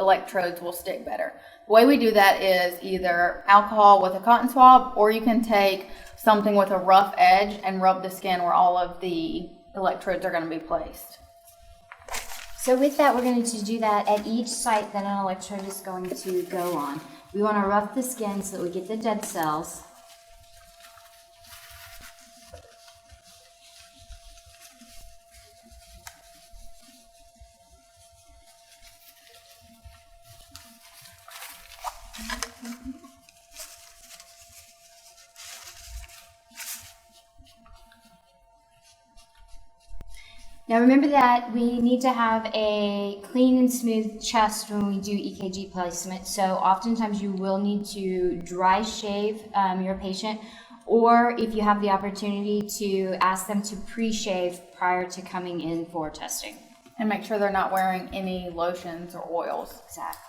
electrodes will stick better. The way we do that is either alcohol with a cotton swab, or you can take something with a rough edge and rub the skin where all of the electrodes are going to be placed. So with that, we're going to do that at each site that an electrode is going to go on. We want to rough the skin so that we get the dead cells. Now remember that we need to have a clean and smooth chest when we do EKG placement, so oftentimes you will need to dry shave your patient, or if you have the opportunity, to ask them to pre-shave prior to coming in for testing. And make sure they're not wearing any lotions or oils. Exactly.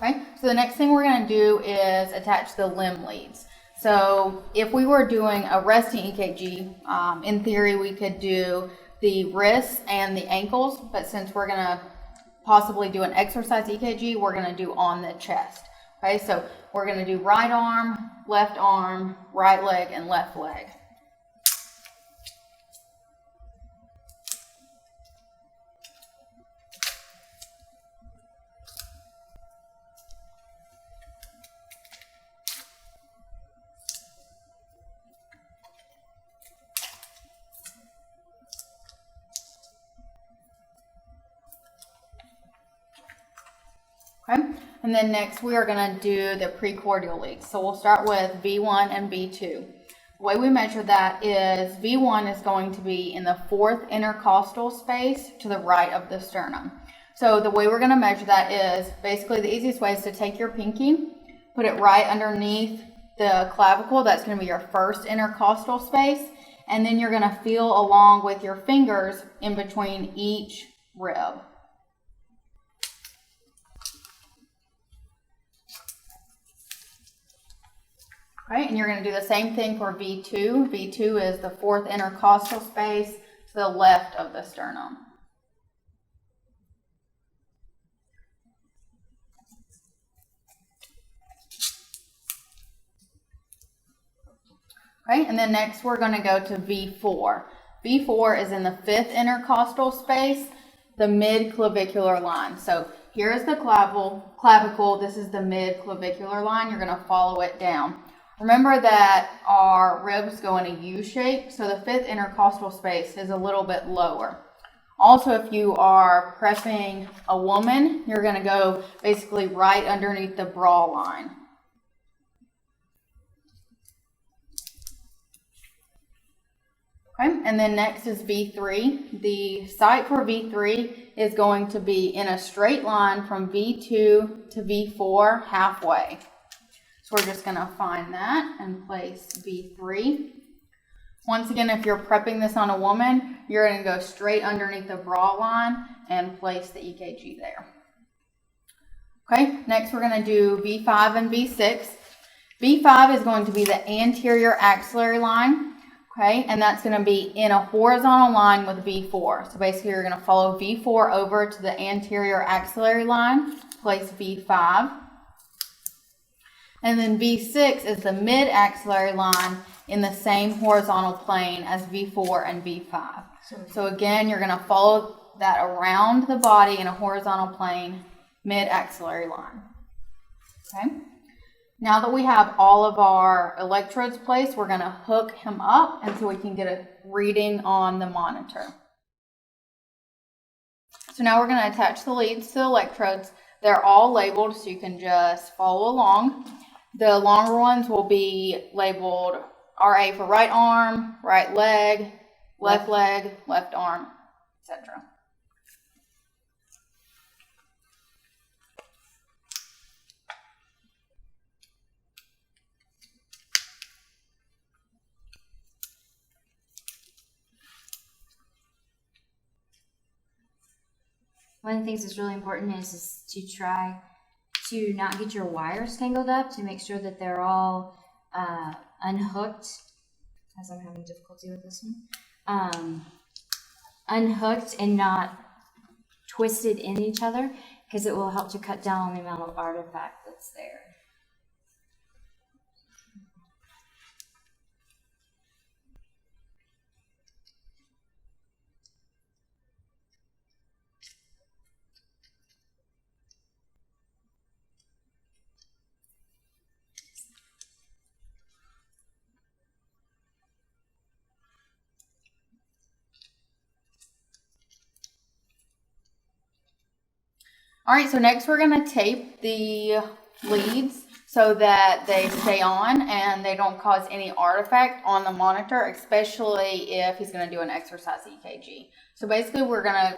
Okay, so the next thing we're going to do is attach the limb leads. So if we were doing a resting EKG, in theory we could do the wrists and the ankles, but since we're going to possibly do an exercise EKG, we're going to do on the chest. Okay, so we're going to do right arm, right leg, and left leg. Okay, and then next we are going to do the precordial leads. So we'll start with V1 and V2. The way we measure that is V1 is going to be in the fourth intercostal space to the right of the sternum. So the way we're going to measure that is basically the easiest way is to take your pinky, put it right underneath the clavicle. That's going to be your first intercostal space. And then you're going to feel along with your fingers in between each rib. Right, and you're going to do the same thing for V2. V2 is the fourth intercostal space to the left of the sternum. Okay, and then next we're going to go to V4. V4 is in the fifth intercostal space, the midclavicular line. So here is the clavicle. This is the midclavicular line. You're going to follow it down. Remember that our ribs go in a U shape, so the fifth intercostal space is a little bit lower. Also, if you are prepping a woman, you're going to go basically right underneath the bra line. Okay, and then next is V3. The site for V3 is going to be in a straight line from V2 to V4 halfway. So we're just going to find that and place V3. Once again, if you're prepping this on a woman, you're going to go straight underneath the bra line and place the EKG there. Okay, next we're going to do V5 and V6. V5 is going to be the anterior axillary line, okay, and that's going to be in a horizontal line with V4. So basically you're going to follow V4 over to the anterior axillary line, place V5. And then V6 is the mid-axillary line in the same horizontal plane as V4 and V5. So again, you're going to follow that around the body in a horizontal plane, mid-axillary line. Okay. Now that we have all of our electrodes placed, we're going to hook him up and so we can get a reading on the monitor. So now we're going to attach the leads to the electrodes. They're all labeled, so you can just follow along. The longer ones will be labeled RA for right arm, right leg, left arm, etc. One of the things that's really important is to try to not get your wires tangled up, to make sure that they're all unhooked, as I'm having difficulty with this one, unhooked and not twisted in each other. because it will help to cut down on the amount of artifact that's there. All right, so next we're gonna tape the leads so that they stay on and they don't cause any artifact on the monitor, especially if he's gonna do an exercise EKG. So basically we're gonna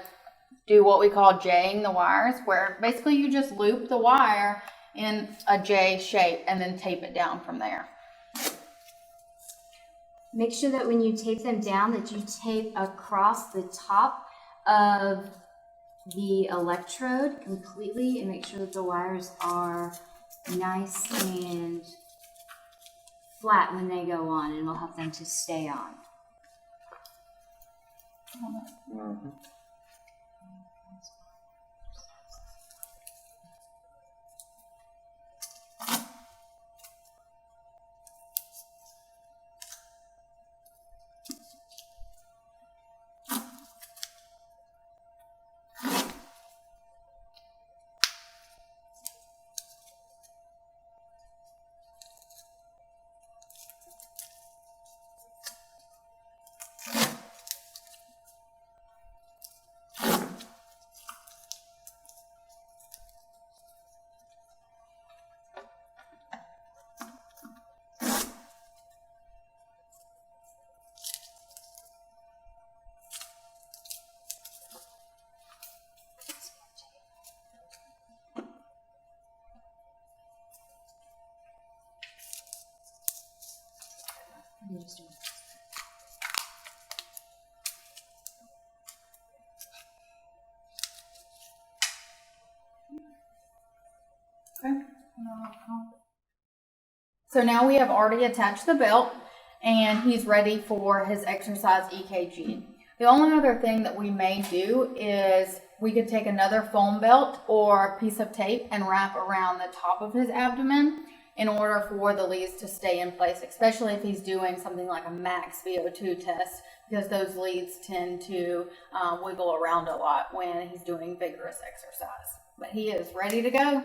do what we call J-ing the wires, where basically you just loop the wire in a J shape and then tape it down from there. Make sure that when you tape them down that you tape across the top of the electrode completely and make sure that the wires are nice and flat when they go on, and it'll help them to stay on. Okay. So now we have already attached the belt and he's ready for his exercise EKG. The only other thing that we may do is we could take another foam belt or a piece of tape and wrap around the top of his abdomen in order for the leads to stay in place, especially if he's doing something like a max VO2 test, because those leads tend to wiggle around a lot when he's doing vigorous exercise. But he is ready to go.